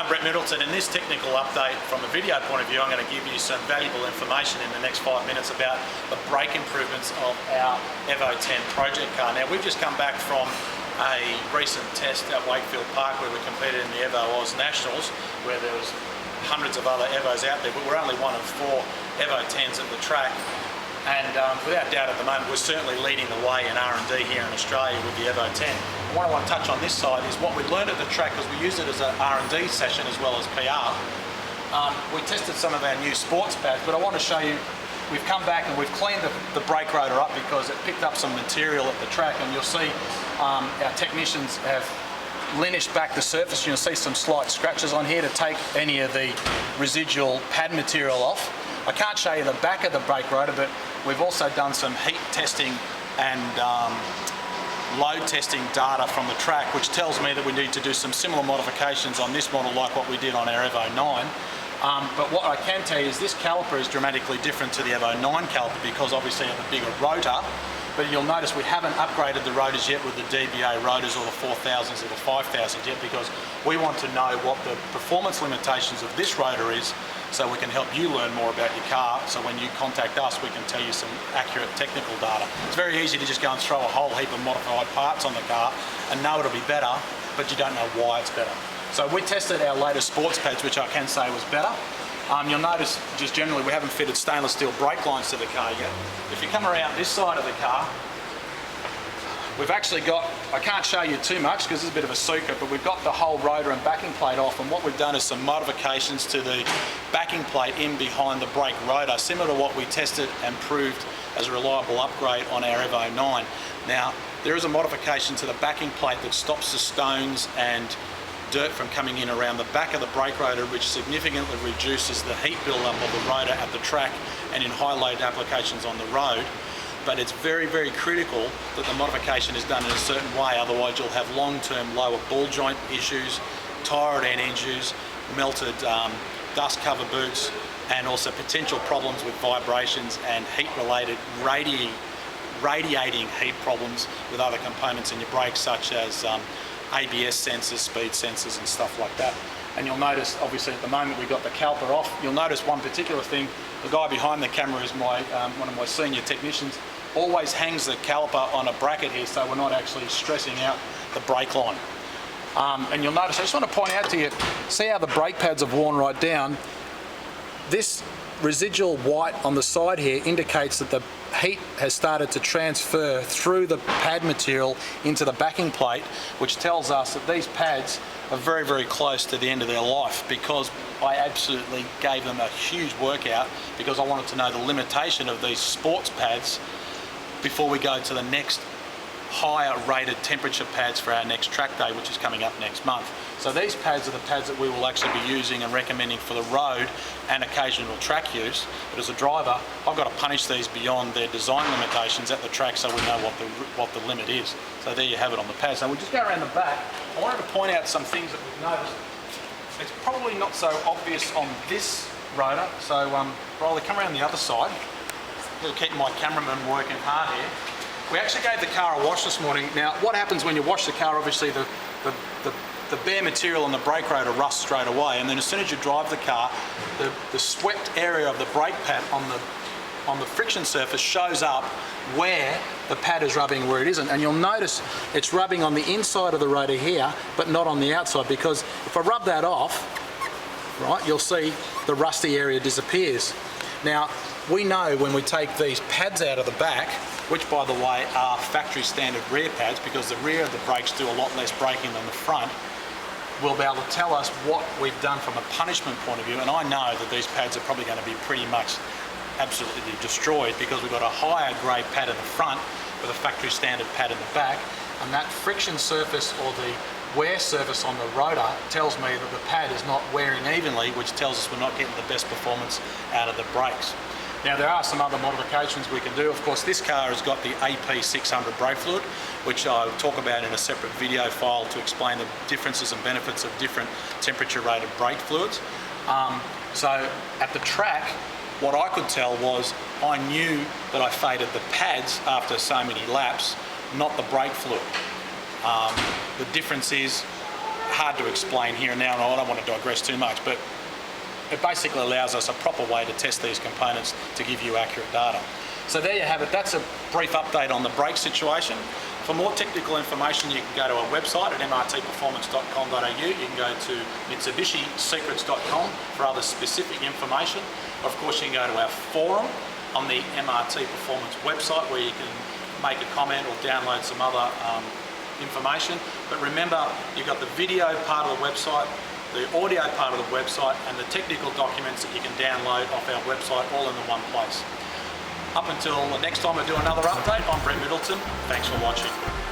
I'm Brett Middleton. In this technical update from a video point of view, I'm going to give you some valuable information in the next 5 minutes about the brake improvements of our Evo 10 project car. Now, we've just come back from a recent test at Wakefield Park where we competed in the Evo Oz Nationals, where there was hundreds of other Evos out there, but we're only one of 4 Evo 10s at the track. And without doubt at the moment, we're certainly leading the way in R&D here in Australia with the Evo 10. What I want to touch on this side is what we learned at the track, because we used it as an R&D session as well as PR. We tested some of our new sports pads, but I want to show you, we've come back and we've cleaned the brake rotor up because it picked up some material at the track, and you'll see our technicians have linished back the surface. You'll see some slight scratches on here to take any of the residual pad material off. I can't show you the back of the brake rotor, but we've also done some heat testing and load testing data from the track, which tells me that we need to do some similar modifications on this model like what we did on our Evo 9. But what I can tell you is this caliper is dramatically different to the Evo 9 caliper because obviously of the bigger rotor. But you'll notice we haven't upgraded the rotors yet with the DBA rotors or the 4000s or the 5000s yet, because we want to know what the performance limitations of this rotor is, so we can help you learn more about your car, so when you contact us we can tell you some accurate technical data. It's very easy to just go and throw a whole heap of modified parts on the car and know it'll be better, but you don't know why it's better. So we tested our latest sports pads, which I can say was better. You'll notice just generally we haven't fitted stainless steel brake lines to the car yet. If you come around this side of the car, we've actually got, I can't show you too much because it's a bit of a secret, but we've got the whole rotor and backing plate off, and what we've done is some modifications to the backing plate in behind the brake rotor, similar to what we tested and proved as a reliable upgrade on our Evo 9. Now, there is a modification to the backing plate that stops the stones and dirt from coming in around the back of the brake rotor, which significantly reduces the heat build-up of the rotor at the track and in high load applications on the road. But it's very, very critical that the modification is done in a certain way, otherwise you'll have long-term lower ball joint issues, tyre end issues, melted dust cover boots, and also potential problems with vibrations and heat-related radiating heat problems with other components in your brakes, such as ABS sensors, speed sensors and stuff like that. And you'll notice, obviously at the moment we've got the caliper off. You'll notice one particular thing, the guy behind the camera is one of my senior technicians, always hangs the caliper on a bracket here so we're not actually stressing out the brake line. And you'll notice, I just want to point out to you, see how the brake pads have worn right down? This residual white on the side here indicates that the heat has started to transfer through the pad material into the backing plate, which tells us that these pads are very, very close to the end of their life, because I absolutely gave them a huge workout because I wanted to know the limitation of these sports pads before we go to the next higher rated temperature pads for our next track day, which is coming up next month. So these pads are the pads that we will actually be using and recommending for the road and occasional track use. But as a driver, I've got to punish these beyond their design limitations at the track so we know what the limit is. So there you have it on the pads. So we'll just go around the back. I wanted to point out some things that we've noticed. It's probably not so obvious on this rotor, so Riley, come around the other side. We'll keep my cameraman working hard here. We actually gave the car a wash this morning. Now, what happens when you wash the car, obviously the bare material on the brake rotor rusts straight away, and then as soon as you drive the car, the swept area of the brake pad on the friction surface shows up where the pad is rubbing where it isn't. And you'll notice it's rubbing on the inside of the rotor here, but not on the outside, because if I rub that off, right, you'll see the rusty area disappears. Now, we know when we take these pads out of the back, which by the way are factory standard rear pads, because the rear of the brakes do a lot less braking than the front, will be able to tell us what we've done from a punishment point of view. And I know that these pads are probably going to be pretty much absolutely destroyed, because we've got a higher grade pad in the front with a factory standard pad in the back, and that friction surface or the wear surface on the rotor tells me that the pad is not wearing evenly, which tells us we're not getting the best performance out of the brakes. Now, there are some other modifications we can do. Of course, this car has got the AP600 brake fluid, which I'll talk about in a separate video file to explain the differences and benefits of different temperature rated brake fluids. So at the track, what I could tell was I knew that I faded the pads after so many laps, not the brake fluid. The difference is hard to explain here and now, and I don't want to digress too much, but it basically allows us a proper way to test these components to give you accurate data. So there you have it. That's a brief update on the brake situation. For more technical information, you can go to our website at mrtperformance.com.au. You can go to mitsubishisecrets.com for other specific information. Of course, you can go to our forum on the MRT Performance website where you can make a comment or download some other information. But remember, you've got the video part of the website, the audio part of the website, and the technical documents that you can download off our website all in the one place. Up until the next time I do another update, I'm Brett Middleton. Thanks for watching.